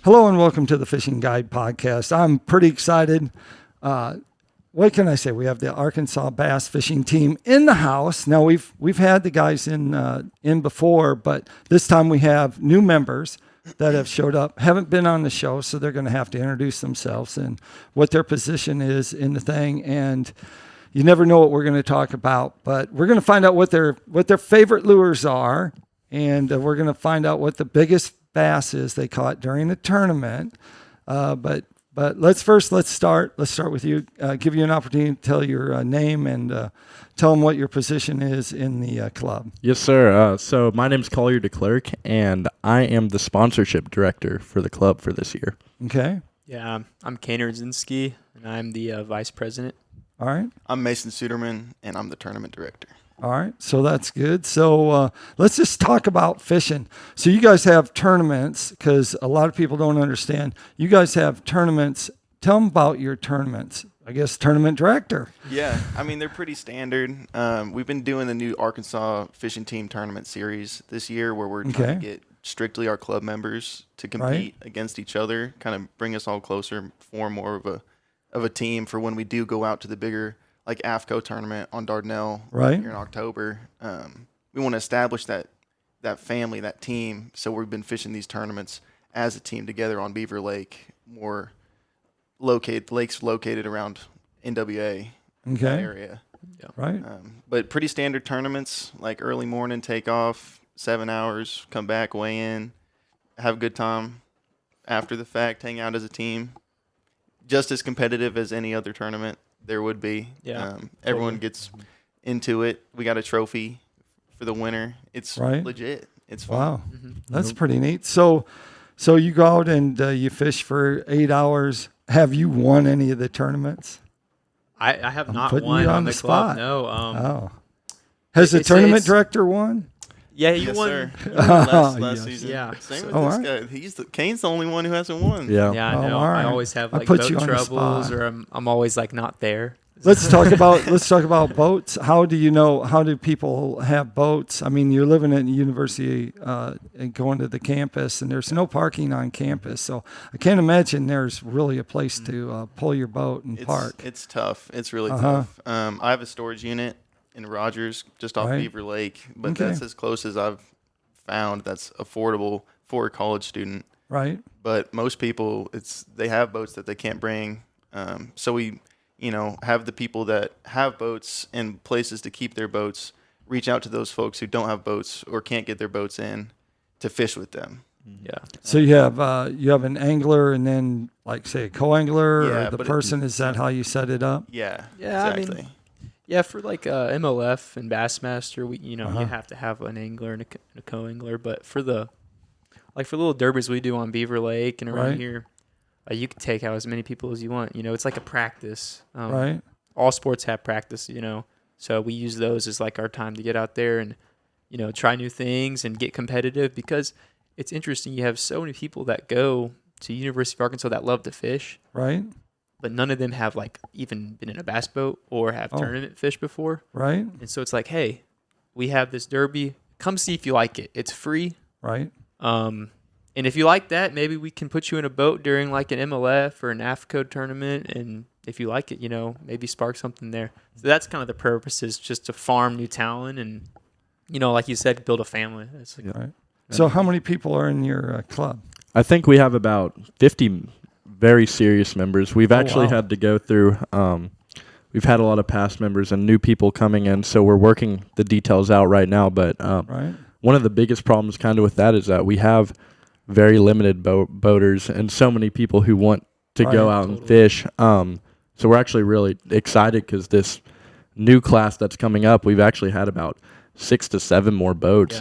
Hello and welcome to the Fishing Guide Podcast. I'm pretty excited. What can I say? We have the Arkansas Bass Fishing Team in the house. Now we've had the guys in before, but this time we have new members that have showed up, haven't been on the show, so they're going to have to introduce themselves and what their position is in the thing. And you never know what we're going to talk about, but we're going to find out what their favorite lures are, and we're going to find out what the biggest bass is they caught during the tournament. But let's start with you. Give you an opportunity to tell your name and tell them what your position is in the club. Yes, sir. So my name is Collier DeClerc, and I am the sponsorship director for the club for this year. Okay. Yeah, I'm Kane Rudzinski, and I'm the vice president. All right. I'm Mason Suderman, and I'm the tournament director. All right, so that's good. So let's just talk about fishing. So you guys have tournaments, because a lot of people don't understand. You guys have tournaments. Tell them about your tournaments. I guess tournament director. Yeah, I mean, they're pretty standard. We've been doing the new Arkansas Fishing Team Tournament Series this year, where we're trying to get strictly our club members to compete against each other, kind of bring us all closer, form more of a team for when we do go out to the bigger like AFCO tournament on Dardanelle here in October. We want to establish that family, that team. So we've been fishing these tournaments as a team together on Beaver Lake, lakes located around NWA that area. Yeah. Right. But pretty standard tournaments, like early morning takeoff, 7 hours, come back, weigh in, have a good time after the fact, hang out as a team. Just as competitive as any other tournament there would be. Yeah. Everyone gets into it. We got a trophy for the winner. It's legit. It's fun. Wow. Mm-hmm. That's pretty neat. So you go out and you fish for 8 hours. Have you won any of the tournaments? I have not putting won you on on the the club. spot. No. Has the It's- tournament it's- director won? Yeah, he Yes, won. sir. He won last Yes. season. Yeah. Same So- with this guy. Kane's the only one who hasn't won. Yeah, I know. all right. I always have I like put boat you on the troubles, spot. or I'm always like not there. Let's talk about boats. How do people have boats? I mean, you're living at the university and going to the campus, and there's no parking on campus. So I can't imagine there's really a place to pull your boat and park. It's tough. It's really tough. I have a storage unit in Rogers, just off Beaver Lake, but that's as close as I've found that's affordable for a college student. Right. But most people, they have boats that they can't bring. So we, have the people that have boats and places to keep their boats reach out to those folks who don't have boats or can't get their boats in to fish with them. Yeah. So you have an angler and then like say a co-angler Yeah, or the but person. Is that how you set it up? Yeah. Yeah, Exactly. I mean, yeah, for like MLF and Bassmaster, you have to have an angler and a co-angler. But for the little derbies we do on Beaver Lake and around here, you can take out as many people as you want. It's like a practice. Right. All sports have practice, so we use those as like our time to get out there and, try new things and get competitive, because it's interesting. You have so many people that go to University of Arkansas that love to fish. Right. But none of them have like even been in a bass boat or have tournament fish before. Right. And so it's like, hey, we have this derby. Come see if you like it. It's free. Right. And if you like that, maybe we can put you in a boat during like an MLF or an AFCO tournament. And if you like it, maybe spark something there. So that's kind of the purpose, is just to farm new talent and, like you said, build a family. That's like, Right. So how many people are in your club? I think we have about 50 very serious members. We've actually had to go through, we've had a lot of past members and new people coming in, so we're working the details out right now. But one of the biggest problems kind of with that is that we have very limited boaters and so many people who want to go out and fish. So we're actually really excited because this new class that's coming up, we've actually had about 6 to 7 more boats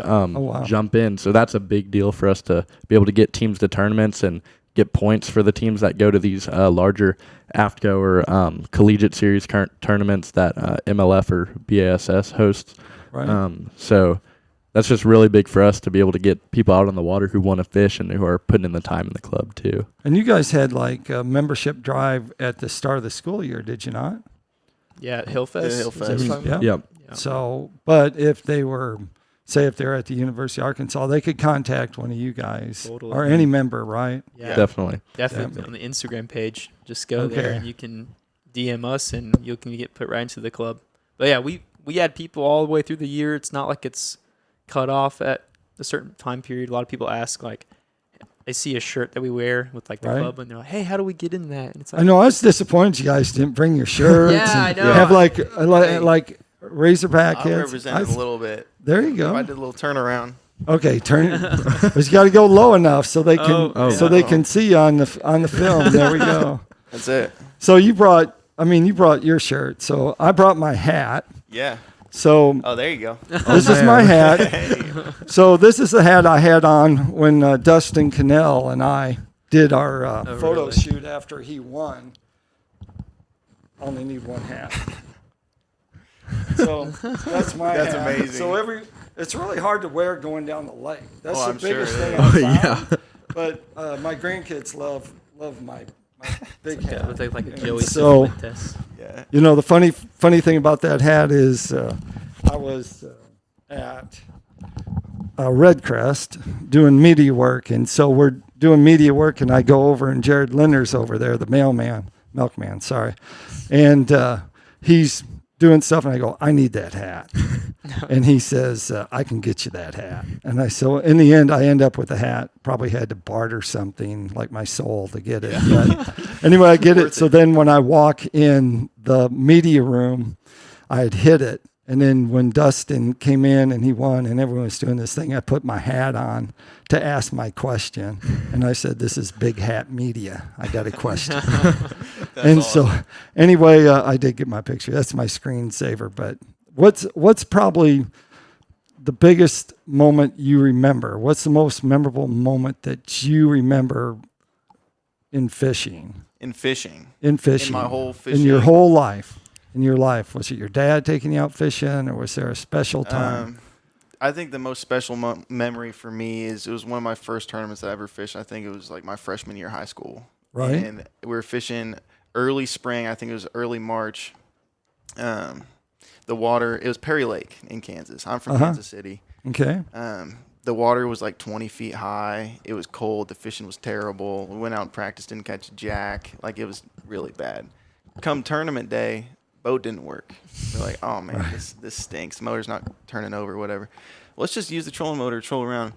jump in. So that's a big deal for us to be able to get teams to tournaments and get points for the teams that go to these larger AFCO or collegiate series tournaments that MLF or BASS hosts. Right. So that's just really big for us to be able to get people out on the water who want to fish and who are putting in the time in the club too. And you guys had like a membership drive at the start of the school year, did you not? Yeah, Hillfest. Yeah, Hillfest. Is that what you're talking about? Yep. Yeah. So, but if they were say if they're at the University of Arkansas, they could contact one of you guys Totally. or any member, right? Yeah, Definitely. definitely on the Instagram page. Just go there Okay. and you can DM us, and you can get put right into the club. But yeah, we had people all the way through the year. It's not like it's cut off at a certain time period. A lot of people ask, like, they see a shirt that we wear with like the Right. club, and they're like, "Hey, how do we get in that?" And it's like, I know I was disappointed you guys didn't bring your shirts. Yeah, and I know. Have like Hey. like Razorback I'll heads. represent it a little bit. There you I go. did a little turnaround. Okay, turn. But you got to go low enough so they can Oh, they yeah. can see you on the film. There we go. That's it. So you brought your shirt. So I brought my hat. Yeah. So Oh, there you go. this is my hat. Hey. So this is the hat I had on when Dustin Cannell and I did our photo really? shoot after he won. Only need one hat. So that's my That's hat. amazing. So it's really hard to wear going down the lake. That's Oh, the I'm sure biggest it thing is. I Yeah. found. But my grandkids love my big yeah, hat. it looks like a And Joey so Cifuentes. Yeah. you know the funny thing about that hat is I was at Redcrest doing media work, and so we're doing media work, and I go over, and Jared Linder's over there, the milkman, sorry, and he's doing stuff, and I go, I need that hat, and he says, I can get you that hat, and so in the end, I end up with a hat. Probably had to barter something like my soul to get it. But anyway, I get it. So then when I walk in the media room, I had hit it. And then when Dustin came in and he won and everyone was doing this thing, I put my hat on to ask my question. And I said, this is Big Hat Media. I got a question. And awesome. so anyway, I did get my picture. That's my screensaver. But what's probably the biggest moment you remember? What's the most memorable moment that you remember in fishing? In fishing. In fishing. In my whole In fishing. your whole life. In your life, was it your dad taking you out fishing, or was there a special time? I think the most special memory for me is it was one of my first tournaments that I ever fished. I think it was like my freshman year of high school. Right. And we were fishing early spring. I think it was early March. The water, it was Perry Lake in Kansas. I'm from Kansas City. Okay. The water was like 20 feet high. It was cold. The fishing was terrible. We went out and practiced, didn't catch a jack. Like, it was really bad. Come tournament day, boat didn't work. We're like, oh man, this stinks. Motor's not turning over, whatever. Let's just use the trolling motor to troll around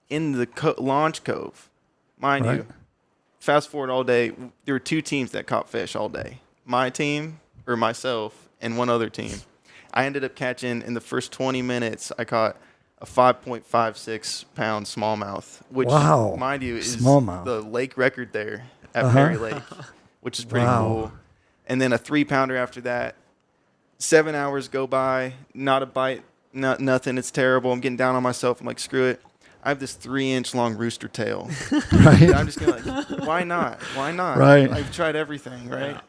in the launch cove. Mind Right. you, fast forward all day, there were two teams that caught fish all day. My team, or myself, and one other team. I ended up catching, in the first 20 minutes, I caught a 5.56 pound smallmouth, which, Wow. mind you, is Smallmouth. the lake record there at Perry Lake, which is pretty Wow. cool. And then a 3-pounder after that. 7 hours go by, not a bite, nothing. It's terrible. I'm getting down on myself. I'm like, screw it. I have this 3-inch long rooster tail. Right. And I'm just going to like, why not? Why not? Right. I've tried everything, right?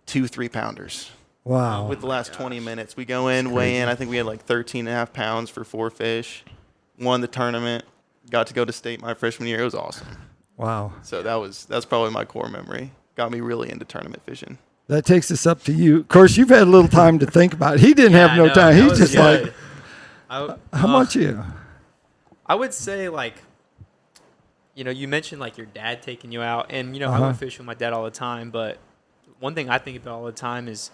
2 3-pounders. Wow. With the last 20 minutes. We go in, weigh in. I think we had like 13.5 pounds for 4 fish. Won the tournament. Got to go to state my freshman year. It was awesome. Wow. So that's probably my core memory. Got me really into tournament fishing. That takes us up to you. Of course, you've had a little time to think about it. He didn't Yeah, have no I know. time. That He's was just good. like, I, how about you? I would say, like, you know, you mentioned like your dad taking you out, and you know, I Uh-huh. went fishing with my dad all the time. But one thing I think about all the time is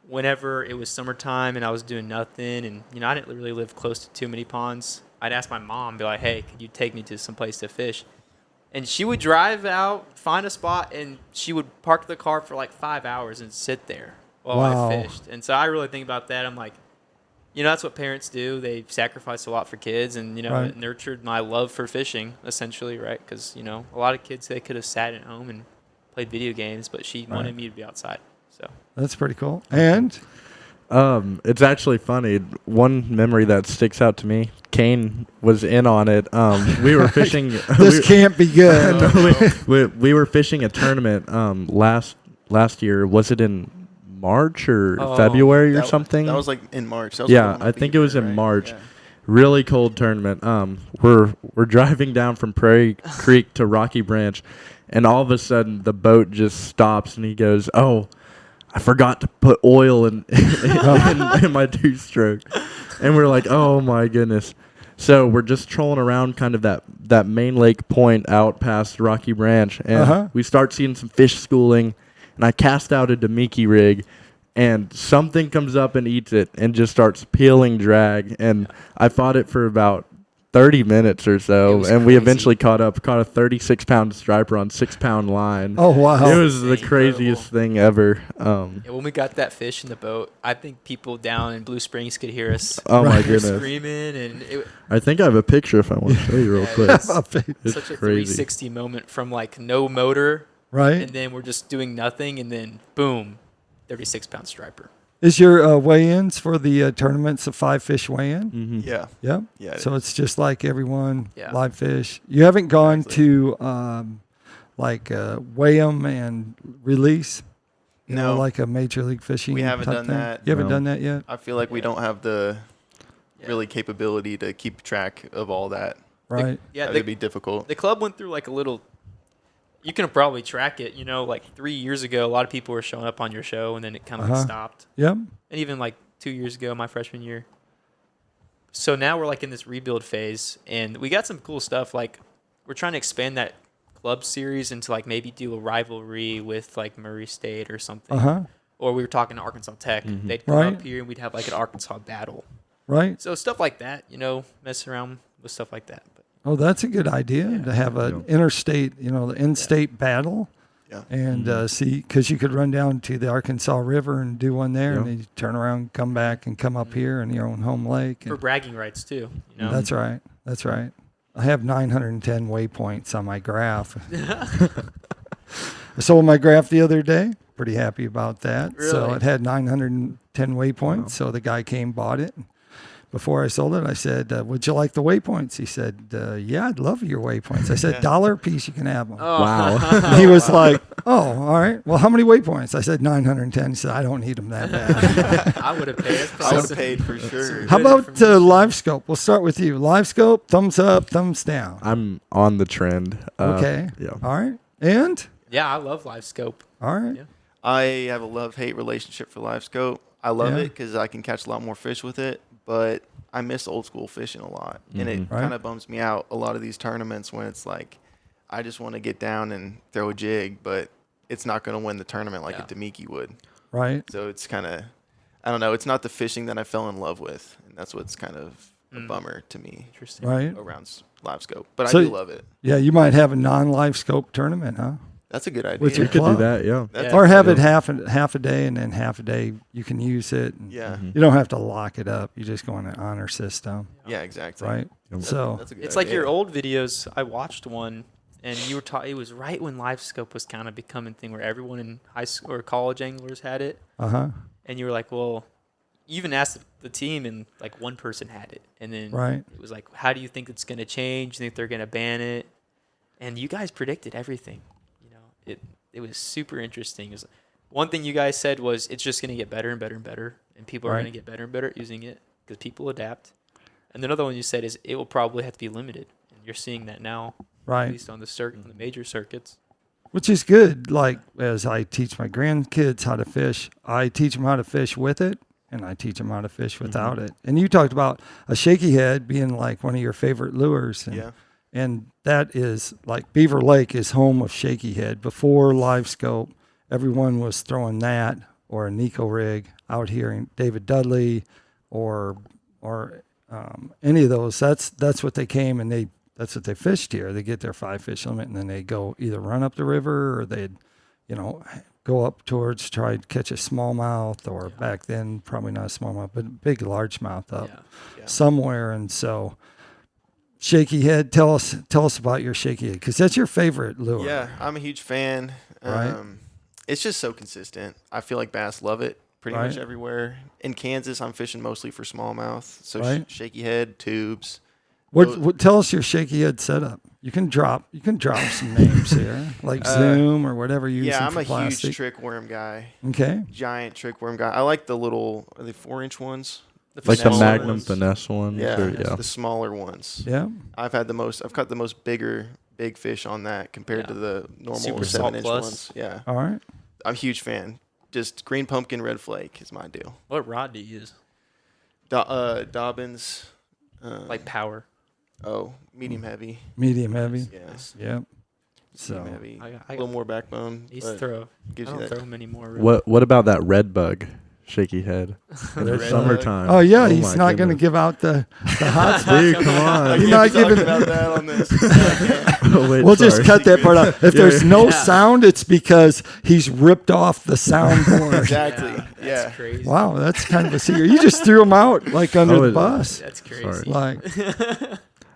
whenever it was summertime and I was doing nothing, and you know, I didn't really live close to too many ponds. I'd ask my mom, be like, "Hey, could you take me to some place to fish?" And she would drive out, find a spot, and she would park the car for like 5 hours and sit there while Wow. I fished. And so I really think about that. I'm like, you know, that's what parents do. They sacrifice a lot for kids, and, you know, Right. it nurtured my love for fishing, essentially, right? Because, you know, a lot of kids, they could have sat at home and played video games, but she wanted me to be outside. So That's pretty cool. And It's actually funny. One memory that sticks out to me, Kane was in on it. We were fishing. this can't be good. we were fishing a tournament last year. Was it in March or Oh, February or something? That was like in March. That was Yeah, like I think it was in right? March. Yeah. Really cold tournament. We're driving down from Prairie Creek to Rocky Branch, and all of a sudden the boat just stops, and he goes, "Oh, I forgot to put oil in my 2-stroke." And we're like, oh my goodness. So we're just trolling around kind of that main lake point out past Rocky Branch. And we start seeing some fish schooling. And I cast out a Demiki rig. And something comes up and eats it and just starts peeling drag. And I fought it for about 30 minutes or so. And we eventually caught a 36-pound striper on 6-pound line. Oh, wow. It was the craziest thing ever. And when we got that fish in the boat, I think people down in Blue Springs could hear us. Oh, my goodness. Screaming. And I think I have a picture if I want to show you real quick. It's It's such a crazy. 360 moment from like no motor. Right. And then we're just doing nothing. And then boom, 36-pound striper. Is your weigh-ins for the tournaments a 5-fish weigh-in? Mm-hmm. Yeah. Yeah. Yeah. So it's just like everyone, Yeah. live fish. You haven't gone Exactly. to weigh them and release? You know, No. like a major league fishing. We haven't type done thing? that. You haven't No. done that yet? I feel like we don't have the Yeah. really capability to keep track of all that. Right. Yeah, That would be difficult. the club went through like a little. You can probably track it. You know, like 3 years ago, a lot of people were showing up on your show, and then it kind of stopped. Yep. And even like 2 years ago, my freshman year. So now we're like in this rebuild phase, and we got some cool stuff. Like we're trying to expand that club series into like maybe do a rivalry with like Murray State or something. Or we were talking to Arkansas Tech. Mhm. They'd come Right. up here, and we'd have like an Arkansas battle. Right. So stuff like that, you know, mess around with stuff like that. But Oh, that's a good idea to have an interstate, the in-state battle. Yeah. And see, because you could run down to the Arkansas River and do one there, and Yeah. then you turn around, come back, and come up here in your own home lake. for And bragging rights too, you know. that's right. That's right. I have 910 waypoints on my graph. I sold my graph the other day. Pretty happy about that. So Really? it had 910 waypoints. So the guy came, bought it. Before I sold it, I said, would you like the waypoints? He said, yeah, I'd love your waypoints. I said, $1 a piece, you can have them. Oh. Wow. He was like, oh, all right. Well, how many waypoints? I said 910. He said, I don't need them that bad. I would have paid. That's I probably would have paid for sure. How Good about information. Live Scope? We'll start with you. Live Scope, thumbs up, thumbs down. I'm on the trend. Okay. Yeah. All right. And? Yeah, I love Live Scope. All right. Yeah. I have a love-hate relationship for live scope. I love Yeah. it because I can catch a lot more fish with it, but I miss old school fishing a lot, and it Mhm. Right. kind of bums me out a lot of these tournaments when it's like I just want to get down and throw a jig, but it's not going to win the tournament like Yeah. a Demiki would. Right. So it's kind of, I don't know, it's not the fishing that I fell in love with, and that's what's kind of a bummer to me Interesting. Right. around live scope. But So- I do love it. Yeah, you might have a non-Live Scope tournament, huh? That's a good idea. With your We could do club. that, yeah. That's Yeah. Or have it good. half a day, and then half a day you can use it. And Yeah. Mhm. You don't have to lock it up. You just go on an honor system, Yeah, exactly. right? Yep. So, That's a good It's like idea. your old videos. I watched one, and you were it was right when Live Scope was kind of becoming a thing where everyone in high school or college anglers had it, and you were like, well, you even asked the team, and like one person had it, and then Right. it was like, how do you think it's going to change? Do you think they're going to ban it? And you guys predicted everything. You know, it was super interesting. It was, one thing you guys said was it's just going to get better and better and better, and people are Right. going to get better and better at using it because people adapt. And then another one you said is it will probably have to be limited, and you're seeing that now, at right. least on the major circuits. Which is good. Like, as I teach my grandkids how to fish, I teach them how to fish with it, and I teach them how to fish without it. And you talked about a shaky head being like one of your favorite lures. And, Yeah. and that is like Beaver Lake is home of shaky head. Before Live Scope, everyone was throwing that or a Nico rig out here in David Dudley or any of those. That's what they came and that's what they fished here. They get their 5-fish limit and then they go either run up the river or they'd, go up towards try to catch a smallmouth or back then probably not a smallmouth, but a big largemouth up Yeah. somewhere. And so shaky head, tell us about your shaky head because that's your favorite lure. Yeah, I'm a huge fan. Right. It's just so consistent. I feel like bass love it pretty much Right. everywhere. In Kansas, I'm fishing mostly for smallmouth, so Right. shaky head, tubes. What tell us your shaky head setup? You can drop some names here, like Zoom or whatever you use. Yeah, I'm for a plastic. huge trick worm guy. Okay. Giant trick worm guy. I like the little, are they 4-inch ones? Like the Finesse Magnum ones. finesse ones. Yeah, Or, it's yeah. the smaller ones. Yeah. I've caught the most big fish on that compared to the normal Super Salt 7-inch Plus. ones. Yeah, All right. I'm a huge fan. Just green pumpkin, red flake is my deal. What rod do you use? Dobbins. Like power. Medium heavy. Medium heavy. Yes. Yep. Medium So heavy. I a little more backbone. He's but throw. I gives you don't that. throw him anymore. Really. What about that red bug, shaky head? In the Red summertime. oh yeah, he's my not going to goodness. give out the hot spot. Dude, come I on. You're can't not be talking giving- about that on this. Oh, wait, We'll just sorry. cut that part out. If Yeah, there's yeah. no Yeah. sound, it's because he's ripped off the soundboard. Exactly. That's Yeah. crazy. Wow, that's kind of a secret. You just threw him out like under Oh, the it- bus. That's crazy. Sorry. Like,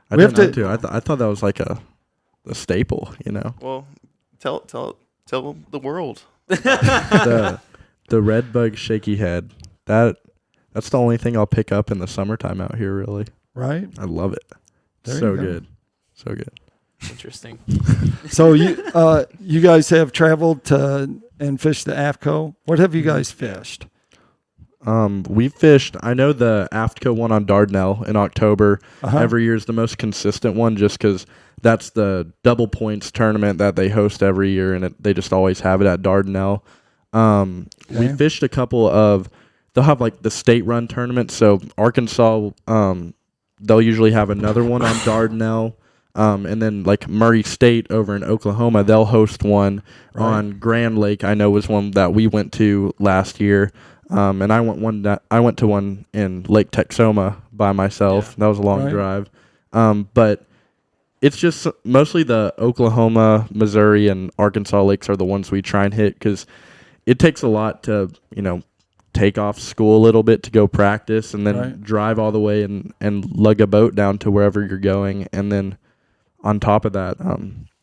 I We have didn't to- know, too. I thought that was like a staple, you know. Well, tell the world. the red bug shaky head. That's the only thing I'll pick up in the summertime out here. Really, right? I love it. There So you go. good, so good. Interesting. So you guys have traveled to and fished the AFCO. What have you guys fished? We fished. I know the AFTCO one on Dardanelle in October. Uh-huh. Every year is the most consistent one, just because that's the double points tournament that they host every year, and they just always have it at Dardanelle. We Okay. fished a couple of. They'll have like the state run tournament. So Arkansas, they'll usually have another one on Dardanelle. And then like Murray State over in Oklahoma, they'll host one on Grand Lake. I know was one that we went to last year. And I went to one in Lake Texoma by myself. Yeah. That was a long Right. drive. But it's just mostly the Oklahoma, Missouri, and Arkansas lakes are the ones we try and hit, because it takes a lot to, take off school a little bit to go practice, and then Right. drive all the way and lug a boat down to wherever you're going. And then on top of that,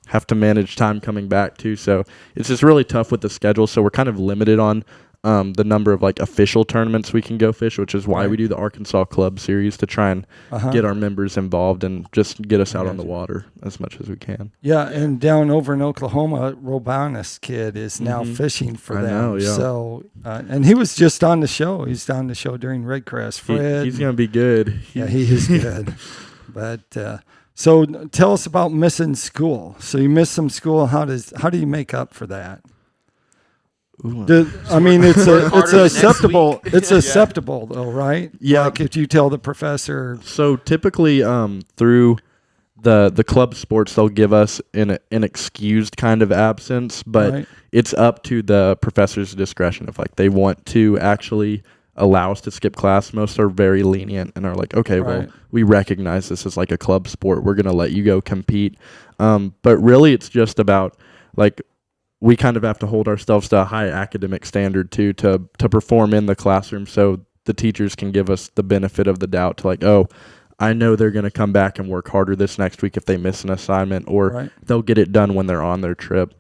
have to manage time coming back too. So it's just really tough with the schedule. So we're kind of limited on the number of like official tournaments we can go fish, which is why we Right. do the Arkansas Club Series, to try and Uh-huh. get our members involved and just get us out on the Gotcha. water as much as we can. Yeah, and down over in Oklahoma, Robanis kid is now Mhm. fishing for I them. know, yeah. So, and he was just on the show. He's on the show during Red Crest. Fred, He's gonna be good. yeah, he is good. But so tell us about missing school. So you missed some school. How do you make up for that? Ooh. I mean, it's harder next acceptable. week. It's acceptable though, right? Yeah. Like if you tell the professor, So typically, through the club sports, they'll give us an excused kind of absence, but right? it's up to the professor's discretion if like they want to actually allow us to skip class. Most are very lenient and are like, okay, well, Right. we recognize this as like a club sport. We're gonna let you go compete. But really, it's just about like, we kind of have to hold ourselves to a high academic standard too to perform in the classroom, so the teachers can give us the benefit of the doubt to like, oh, I know they're going to come back and work harder this next week if they miss an assignment, or Right. they'll get it done when they're on their trip.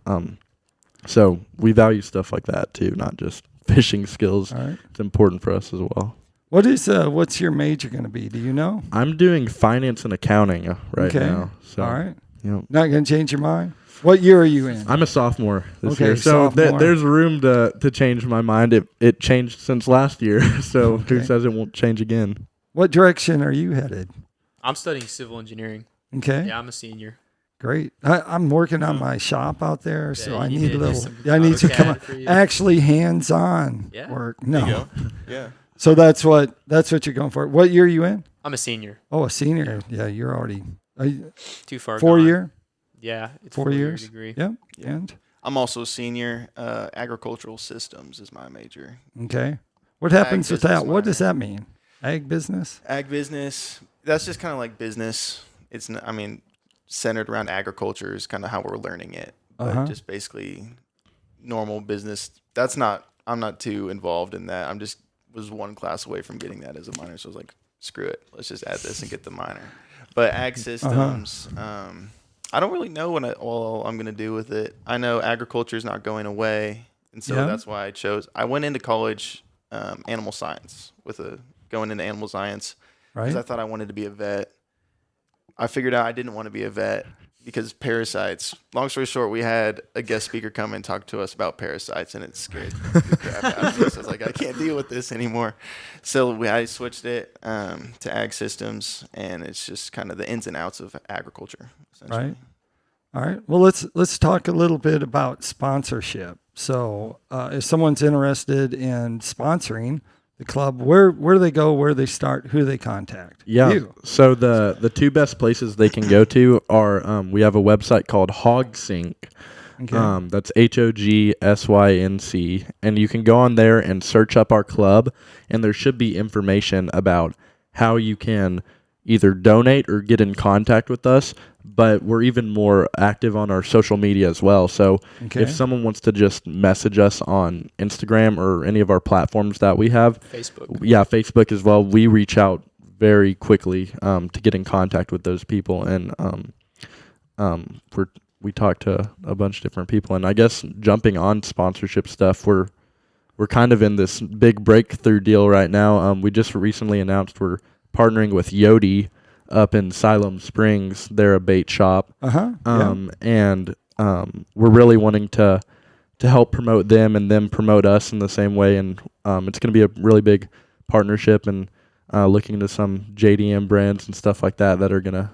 So we value stuff like that too, not just fishing skills. All right. It's important for us as well. What's your major going to be? Do you know? I'm doing finance and accounting right Okay. now. So, All right. you know, Not going to change your mind? What year are you in? I'm a sophomore this Okay, year, so sophomore. there's room to change my mind. It changed since last year, so who Okay. says it won't change again? What direction are you headed? I'm studying civil engineering. Okay, Yeah, I'm a senior. great. I'm working on my shop out there, so Yeah, I you need a to do little. some I need to come AutoCAD on, for you. actually hands-on Yeah. work. There you No, go. Yeah. so that's what you're going for. What year are you in? I'm a senior. Oh, a senior. Yeah, you're already Too far. 4 gone. year. Yeah, it's 4 4 year years. degree. Yep. Yeah. And I'm also a senior. Agricultural systems is my major. okay, what happens with business that? What does minor. that mean? Ag business. Ag business. That's just kind of like business. It's centered around agriculture is kind of how we're learning it. But Uh-huh. just basically normal business. I'm not too involved in that. Was one class away from getting that as a minor. So I was like, screw it. Let's just add this and get the minor. But ag systems, I don't really know all I'm going to do with it. I know agriculture is not going away. And so Yeah. that's why I went into college, animal science going into animal science. Because I Right. thought I wanted to be a vet. I figured out I didn't want to be a vet because parasites. Long story short, we had a guest speaker come and talk to us about parasites, and it scared the crap out of me. So I was like, I can't deal with this anymore. So I switched it to ag systems, and it's just kind of the ins and outs of agriculture, essentially. Right. All right. Well, let's talk a little bit about sponsorship. So, if someone's interested in sponsoring, the club, where do they go? Where do they start? Who do they contact? Yeah. You. So the two best places they can go to are we have a website called HogSync. Okay. That's HOGSYNC, and you can go on there and search up our club, and there should be information about how you can either donate or get in contact with us. But we're even more active on our social media as well. So Okay. if someone wants to just message us on Instagram or any of our platforms that we have, Facebook. yeah, Facebook as well, we reach out very quickly to get in contact with those people, and we talk to a bunch of different people. And I guess jumping on sponsorship stuff, we're kind of in this big breakthrough deal right now. We just recently announced we're partnering with Yodi up in Siloam Springs. They're a bait shop. And we're really wanting to help promote them and them promote us in the same way. And it's going to be a really big partnership, and looking into some JDM brands and stuff like that are going to,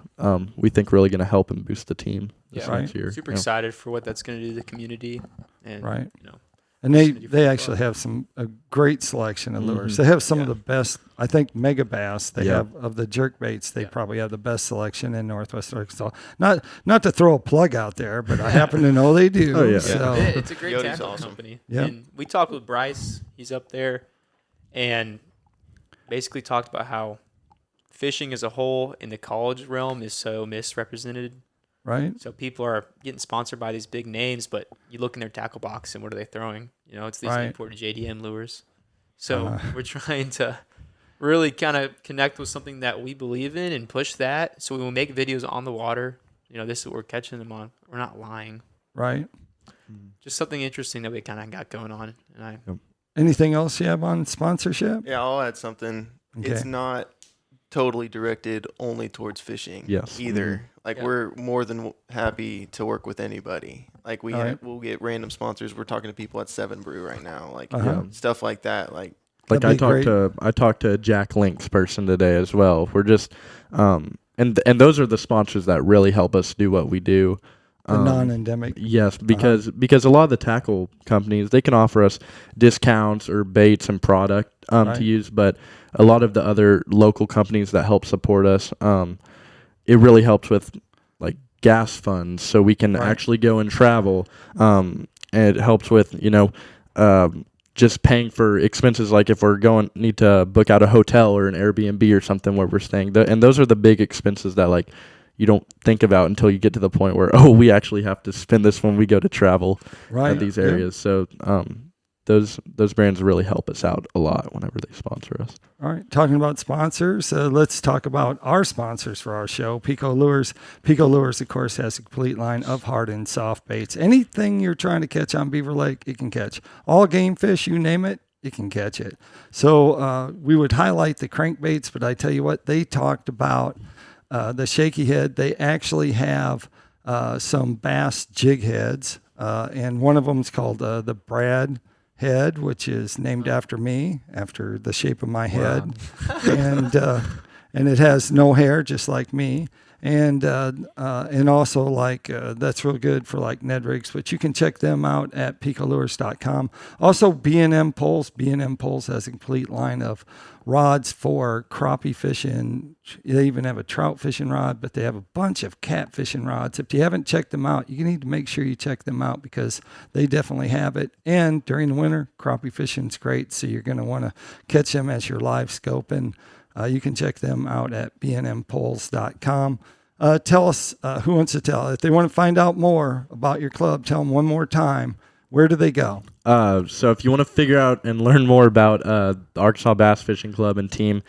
we think, really going to help and boost the team this Yeah. next year. Super Yeah. excited for what that's going to do to the community. And, Right. you know, And It's gonna be they pretty actually fun. have a great selection of lures. Mhm. They have some of Yeah. the best, I think, mega bass they Yeah. have of the jerk baits. They Yeah. probably have the best selection in Northwest Arkansas. Not to throw a plug out there, but I happen to know they do. Oh, yeah. So, It's a great Yode's tackle awesome. company. Yeah. And we talked with Bryce. He's up there, and basically talked about how fishing as a whole in the college realm is so misrepresented. right? So people are getting sponsored by these big names, but you look in their tackle box and what are they throwing? You know, it's these Right. imported JDM lures. So Uh-huh. we're trying to really kind of connect with something that we believe in and push that. So we will make videos on the water. You know, this is what we're catching them on. We're not lying. Right. Just something interesting that we kind of got going on. And Anything else you have on sponsorship? Yeah, I'll add something. Okay. It's not totally directed only towards fishing. Yes. Either. Like Yeah. we're more than happy to work with anybody. Like All right. we'll get random sponsors. We're talking to people at Seven Brew right now. Like Uh-huh. stuff like that. Like Like That'd be I talked to a Jack Links person today as well. We're just and those are the sponsors that really help us do what we do. The non-endemic. Yes, because a lot of the tackle companies, they can offer us discounts or baits and product Right. to use, but a lot of the other local companies that help support us, it really helps with like gas funds, so we can Right. actually go and travel. And it helps with just paying for expenses, like if we're need to book out a hotel or an Airbnb or something where we're staying. And those are the big expenses that like you don't think about until you get to the point where, oh, we actually have to spend this when we go to travel Right. at these Yeah. areas. So those brands really help us out a lot whenever they sponsor us. All right, talking about sponsors, let's talk about our sponsors for our show, Pico Lures. Pico Lures, of course, has a complete line of hard and soft baits. Anything you're trying to catch on Beaver Lake, you can catch. All game fish, you name it, you can catch it. So we would highlight the crankbaits, but I tell you what, they talked about the shaky head. They actually have some bass jig heads, and one of them is called the Brad head, which is named after me, after the shape of my head, and it has no hair, just like me, and also like that's real good for like Ned rigs. But you can check them out at picolures.com. Also, B&M Poles. B&M Poles has a complete line of rods for crappie fishing. They even have a trout fishing rod, but they have a bunch of cat fishing rods. If you haven't checked them out, you need to make sure you check them out because they definitely have it. And during the winter, crappie fishing's great, so you're going to want to catch them as your live scope. And you can check them out at bnmpoles.com. Tell us, who wants to tell? If they want to find out more about your club, tell them one more time. Where do they go? So if you want to figure out and learn more about the Arkansas Bass Fishing Club and team,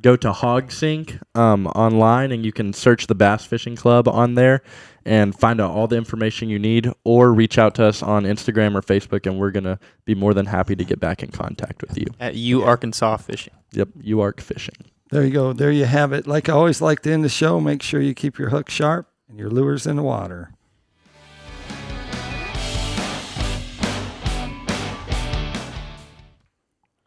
go to HogSync online, and you can search the Bass Fishing Club on there and find out all the information you need, or reach out to us on Instagram or Facebook, and we're going to be more than happy to get back in contact with you. at Arkansas Fishing. Yep, UARK Fishing. There you go. There you have it. Like I always like to end the show, make sure you keep your hook sharp and your lures in the water.